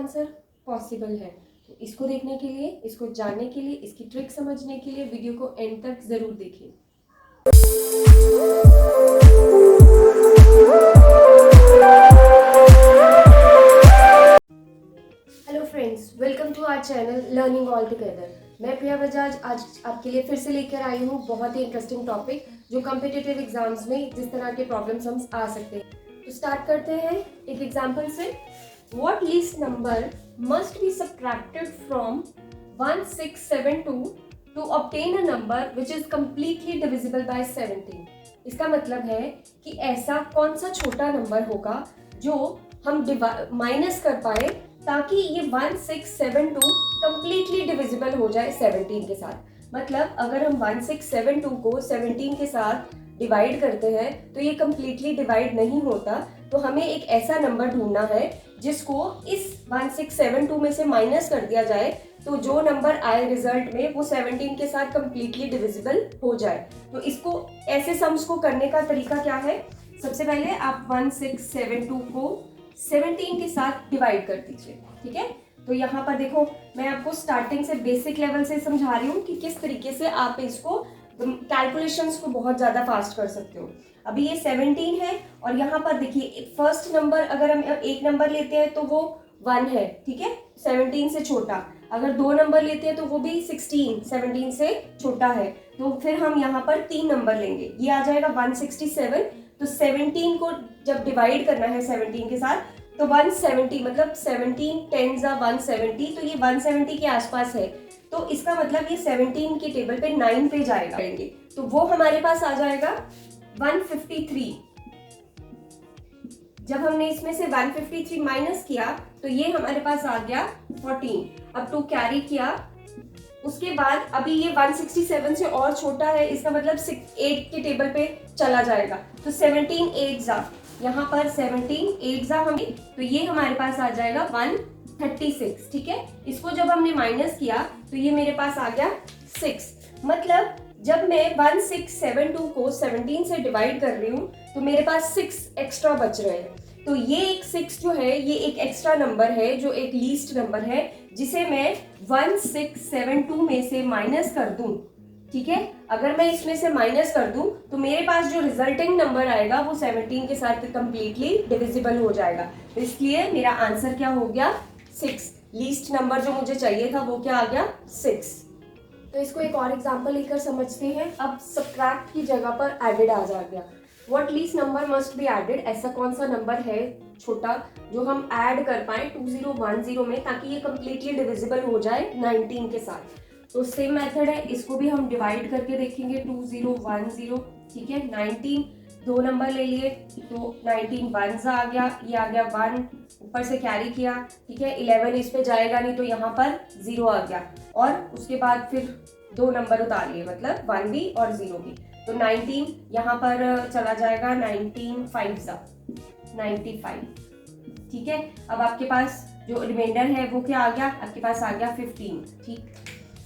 Answer possible है। तो इसको देखने के लिए, इसको जानने के लिए, इसकी ट्रिक समझने के लिए वीडियो को एंड तक ज़रूर देखिए। Hello friends, welcome to our channel learning all together. मैं प्रिया बजाज आज आपके लिए फिर से लेकर आई हूँ बहुत ही इंटरेस्टिंग टॉपिक जो कॉम्पिटिटिव एग्जाम्स में जिस तरह के प्रॉब्लम्स हम आ सकते हैं। तो स्टार्ट करते हैं एक एग्जाम्पल से। What least number must be subtracted from 1672 to obtain a number which is completely divisible by 17? इसका मतलब है कि ऐसा कौन सा छोटा नंबर होगा जो हम माइनस कर पाए ताकि ये 1672 completely divisible हो जाए 17 के साथ। मतलब अगर हम 1672 को 17 के साथ डिवाइड करते हैं तो ये completely डिवाइड नहीं होता, तो हमें एक ऐसा नंबर ढूंढना है जिसको इस 1672 में से माइनस कर दिया जाए तो जो नंबर आए रिजल्ट में वो 17 के साथ कंप्लीटली डिविजिबल हो जाए। तो इसको ऐसे सम्स को करने का तरीका क्या है? सबसे पहले आप 1672 को 17 के साथ डिवाइड कर दीजिए, ठीक है। तो यहाँ पर देखो, मैं आपको स्टार्टिंग से बेसिक लेवल से समझा रही हूँ कि किस तरीके से आप इसको कैलकुलेशंस को बहुत ज़्यादा फास्ट कर सकते हो। अभी ये 17 है और यहाँ पर देखिए फर्स्ट नंबर अगर हम एक नंबर लेते हैं तो वो 1 है, ठीक है, 17 से छोटा। अगर 2 नंबर लेते हैं तो वो भी 16 17 से छोटा है। तो फिर हम यहाँ पर 3 नंबर लेंगे, ये आ जाएगा 167। तो 17 को जब डिवाइड करना है 17 के साथ तो 170, मतलब 17 10 170, तो ये 170 के आसपास है। तो इसका मतलब ये 17 के टेबल पे 9 पे जाएगा, तो वो हमारे पास आ जाएगा 153। जब हमने इसमें से 153 माइनस किया तो ये हमारे पास आ गया 14। अब 2 कैरी किया, उसके बाद अभी ये 167 से और छोटा है, इसका मतलब 8 के टेबल पे चला जाएगा। तो 17 8 जा, यहाँ पर 17 8 जा हमें, तो ये हमारे पास आ जाएगा 136, ठीक है। इसको जब हमने माइनस किया तो ये मेरे पास आ गया 6। मतलब जब मैं 1672 को 17 से डिवाइड कर रही हूँ तो मेरे पास 6 एक्स्ट्रा बच रहे हैं। तो ये एक 6 जो है ये एक एक्स्ट्रा नंबर है जो एक लीस्ट नंबर है जिसे मैं 1672 में से माइनस कर दूं, ठीक है। अगर मैं इसमें से माइनस कर दूं तो मेरे पास जो रिजल्टिंग नंबर आएगा वो 17 के साथ कंप्लीटली डिविजिबल हो जाएगा। तो इसलिए मेरा आंसर क्या हो गया? 6। लीस्ट नंबर जो मुझे चाहिए था वो क्या आ गया? 6। तो इसको एक और एग्जांपल लेकर समझते हैं। अब सब्ट्रैक्ट की जगह पर एडेड आ गया। What least number must be added, ऐसा कौन सा नंबर है छोटा जो हम ऐड कर पाए 2010 में ताकि ये कंप्लीटली डिविजिबल हो जाए 19 के साथ। तो सेम मेथड है, इसको भी हम डिवाइड करके देखेंगे 2010, ठीक है। 19 2 नंबर ले लिए तो 19 1 आ गया, ये आ गया 1, ऊपर से कैरी किया, ठीक है। 11 इस पे जाएगा नहीं तो यहाँ पर 0 आ गया, और उसके बाद फिर 2 नंबर उतार लिए, मतलब 1 भी और 0 भी। तो 19 यहाँ पर चला जाएगा, 19 5 जा 95, ठीक है। अब आपके पास जो रिमाइंडर है वो क्या आ गया? आपके पास आ गया 15, ठीक।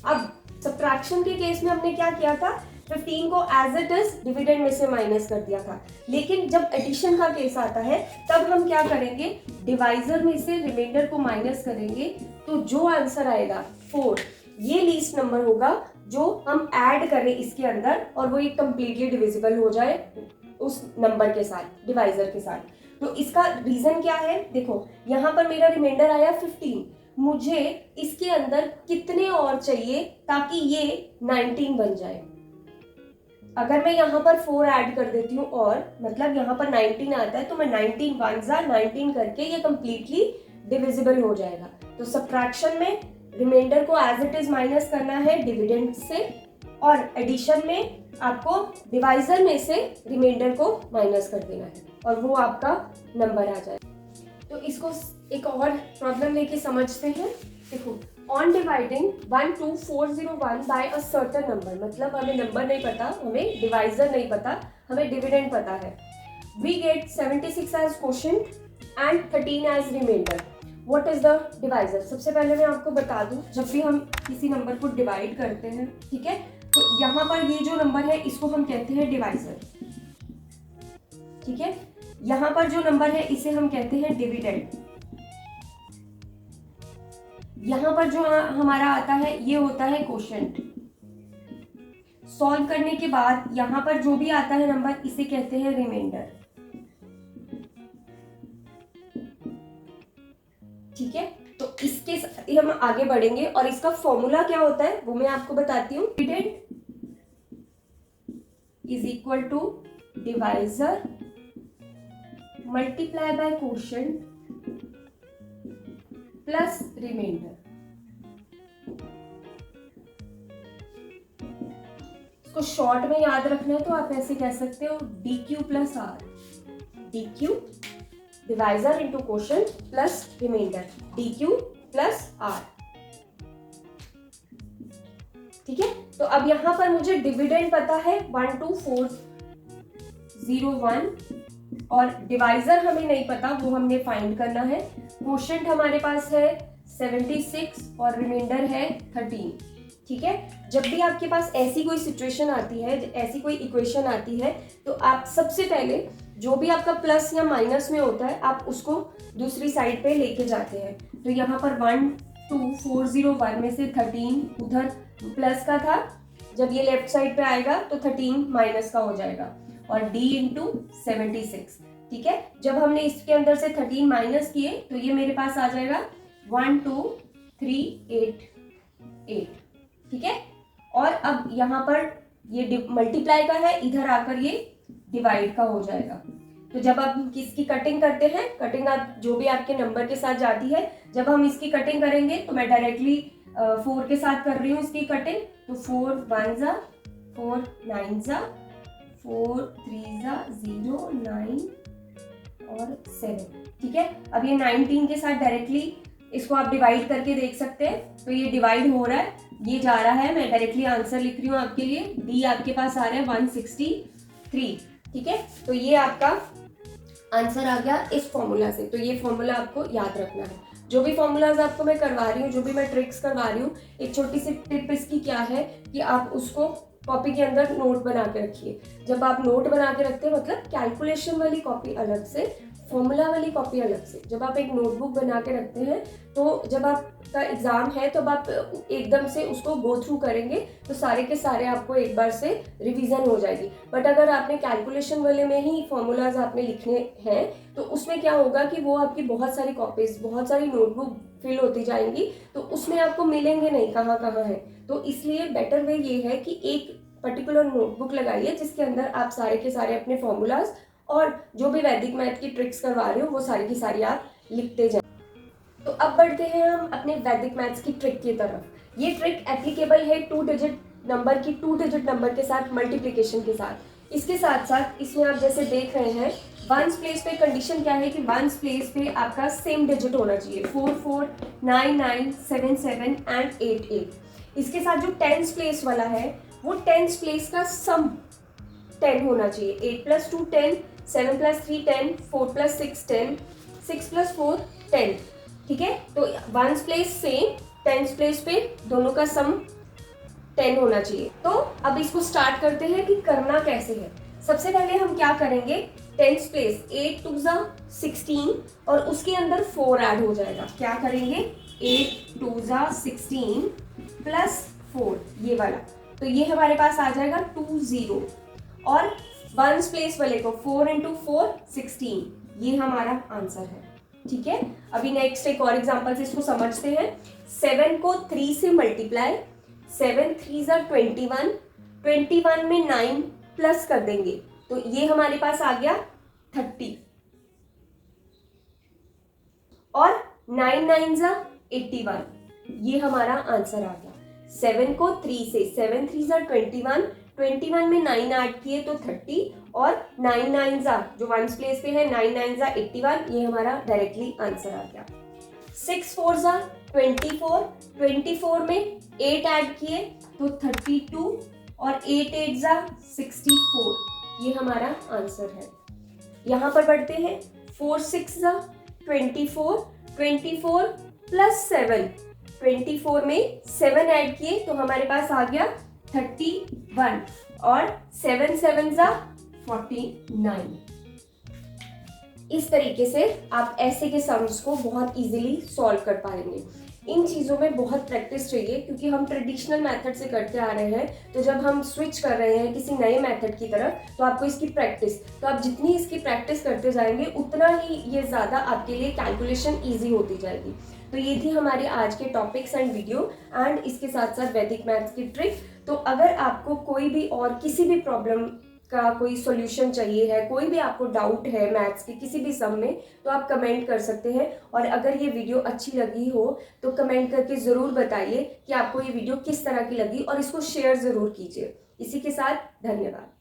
अब सब्ट्रैक्शन के केस में हमने क्या किया था? 15 को एज इट इज डिविडेंड में से माइनस कर दिया था। लेकिन जब एडिशन का केस आता है तब हम क्या करेंगे? डिवाइजर में से रिमाइंडर को माइनस करेंगे, तो जो आंसर आएगा 4, ये लीस्ट नंबर होगा जो हम ऐड करें इसके अंदर और वो एक कंप्लीटली डिविजिबल हो जाए उस नंबर के साथ, डिवाइजर के साथ। तो इसका रीजन क्या है? देखो यहाँ पर मेरा रिमाइंडर आया 15, मुझे इसके अंदर कितने और चाहिए ताकि ये 19 बन जाए। अगर मैं यहाँ पर 4 ऐड कर देती हूँ और मतलब यहाँ पर 19 आता है तो मैं 19 1 जा 19 करके ये कंप्लीटली डिविजिबल हो जाएगा। तो सब्ट्रैक्शन में रिमाइंडर को एज इट इज माइनस करना है डिविडेंड से, और एडिशन में आपको डिवाइजर में से रिमाइंडर को माइनस कर देना है और वो आपका नंबर आ जाए। तो इसको एक और प्रॉब्लम लेके समझते हैं। देखो, on dividing 12401 by a certain number, मतलब हमें नंबर नहीं पता, हमें डिवाइजर नहीं पता, हमें डिविडेंड पता है। We get 76 as quotient and 13 as remainder. What is the divisor? सबसे पहले मैं आपको बता दूं, जब भी हम किसी नंबर को डिवाइड करते हैं, ठीक है, तो यहाँ पर ये जो नंबर है इसको हम कहते हैं डिवाइजर, ठीक है। यहाँ पर जो नंबर है इसे हम कहते हैं डिविडेंड। यहाँ पर जो हमारा आता है ये होता है क्वोशंट। सॉल्व करने के बाद यहाँ पर जो भी आता है नंबर, इसे कहते हैं रिमाइंडर। ठीक है, तो इसके साथ ही हम आगे बढ़ेंगे और इसका फॉर्मूला क्या होता है वो मैं आपको बताती हूँ। Dividend is equal to divisor multiply by quotient plus remainder. इसको शॉर्ट में याद रखना है तो आप ऐसे कह सकते हो D Q plus R. D Q divisor into quotient plus remainder, D Q plus R. ठीक है, तो अब यहां पर मुझे डिविडेंड पता है 12401 और डिवाइजर हमें नहीं पता, वो हमने फाइंड करना है। क्वोशंट हमारे पास है 76 और रिमाइंडर है 13। ठीक है, जब भी आपके पास ऐसी कोई सिचुएशन आती है, ऐसी कोई इक्वेशन आती है, तो आप सबसे पहले जो भी आपका प्लस या माइनस में होता है आप उसको दूसरी साइड पे लेके जाते हैं। तो यहाँ पर 12401 में से 13 उधर प्लस का था, जब ये लेफ्ट साइड पे आएगा तो 13 माइनस का हो जाएगा और d इंटू 76। ठीक है, जब हमने इसके अंदर से 13 माइनस किए तो ये मेरे पास आ जाएगा 12388। ठीक है, और अब यहाँ पर ये मल्टीप्लाई का है, इधर आकर ये डिवाइड का हो जाएगा। तो जब आप किसकी कटिंग करते हैं, कटिंग आप जो भी आपके नंबर के साथ जाती है, जब हम इसकी कटिंग करेंगे तो मैं डायरेक्टली 4 के साथ कर रही हूँ इसकी कटिंग। तो 4 1 जा 4 9 जा 4 3 जा 0 9 और 7। ठीक है, अब ये 19 के साथ डायरेक्टली इसको आप डिवाइड करके देख सकते हैं। तो ये डिवाइड हो रहा है, ये जा रहा है, मैं डायरेक्टली आंसर लिख रही हूँ आपके लिए। डी आपके पास आ रहा है 163। ठीक है, तो ये आपका आंसर आ गया इस फॉर्मूला से। तो ये फॉर्मूला आपको याद रखना है। जो भी फॉर्मूलाज आपको मैं करवा रही हूँ, जो भी मैं ट्रिक्स करवा रही हूँ, एक छोटी सी टिप इसकी क्या है कि आप उसको कॉपी के अंदर नोट बना के रखिए। जब आप नोट बना के रखते हैं, मतलब कैलकुलेशन वाली कॉपी अलग से, फॉर्मूला वाली कॉपी अलग से, जब आप एक नोटबुक बना के रखते हैं तो जब आपका एग्जाम है तो आप एकदम से उसको गो थ्रू करेंगे तो सारे के सारे आपको एक बार से रिवीजन हो जाएगी। बट अगर आपने कैलकुलेशन वाले में ही फॉर्मूलाज आपने लिखने हैं तो उसमें क्या होगा कि वो आपकी बहुत सारी कॉपीज, बहुत सारी नोटबुक फिल होती जाएंगी, तो उसमें आपको मिलेंगे नहीं कहाँ कहाँ है। तो इसलिए बेटर वे ये है कि एक पर्टिकुलर नोटबुक लगाइए जिसके अंदर आप सारे के सारे अपने फॉर्मूलाज और जो भी वैदिक मैथ की ट्रिक्स करवा रहे हो वो सारी की सारी आप लिखते जाएं। तो अब बढ़ते हैं हम अपने वैदिक मैथ्स की ट्रिक की तरफ। ये ट्रिक एप्लीकेबल है 2 डिजिट नंबर के साथ, मल्टीप्लिकेशन के साथ। इसके साथ साथ इसमें आप जैसे देख रहे हैं वंस प्लेस पे कंडीशन क्या है कि वंस प्लेस पे आपका सेम डिजिट होना चाहिए, 4 4 9 9 7 7 एंड 8 8। इसके साथ जो टेंस प्लेस वाला है वो टेंस प्लेस का सम 10 होना चाहिए। 8 + 2 10, 7 + 3 10, 4 + 6 10, 6 + 4 10। ठीक है, तो ones place same, tens place पे दोनों का सम 10 होना चाहिए। तो अब इसको स्टार्ट करते हैं कि करना कैसे है। सबसे पहले हम क्या करेंगे, टेंस प्लेस 8 2 जा 16 और उसके अंदर 4 ऐड हो जाएगा। क्या करेंगे, 8 2 जा 16 + 4 ये वाला, तो ये हमारे पास आ जाएगा 20 और वंस प्लेस वाले को 4 × 4 16, ये हमारा आंसर है। ठीक है, अभी नेक्स्ट एक और एग्जांपल से इसको समझते हैं। 7 को 3 से मल्टीप्लाई, 7 3 जा 21, 21 में 9 प्लस कर देंगे तो ये हमारे पास आ गया 30 और 9 9 जा 81, ये हमारा आंसर आ गया। 7 को 3 से, 7 3 जा 21, 21 में 9 ऐड किए तो 30 और 9 9 जा जो वंस प्लेस पे है 9 9 जा 81, ये हमारा डायरेक्टली आंसर आ गया। 6 4 जा 24, 24 में 8 ऐड किए तो 32 और 8 8 जा 64, ये हमारा आंसर है। यहाँ पर बढ़ते हैं 4 6 जा 24, 24 + 7, 24 में 7 ऐड किए तो हमारे पास आ गया 31 और 7 7 जा 49। इस तरीके से आप ऐसे के सम्स को बहुत इजीली सॉल्व कर पाएंगे। इन चीज़ों में बहुत प्रैक्टिस चाहिए, क्योंकि हम ट्रेडिशनल मेथड से करते आ रहे हैं, तो जब हम स्विच कर रहे हैं किसी नए मेथड की तरफ, तो आपको इसकी प्रैक्टिस, तो आप जितनी इसकी प्रैक्टिस करते जाएंगे उतना ही ये ज़्यादा आपके लिए कैलकुलेशन ईजी होती जाएगी। तो ये थी हमारे आज के टॉपिक्स एंड वीडियो एंड इसके साथ साथ वैदिक मैथ्स की ट्रिक। तो अगर आपको कोई भी और किसी भी प्रॉब्लम का कोई सॉल्यूशन चाहिए है, कोई भी आपको डाउट है मैथ्स के किसी भी सम में, तो आप कमेंट कर सकते हैं। और अगर ये वीडियो अच्छी लगी हो तो कमेंट करके ज़रूर बताइए कि आपको ये वीडियो किस तरह की लगी, और इसको शेयर ज़रूर कीजिए। इसी के साथ धन्यवाद।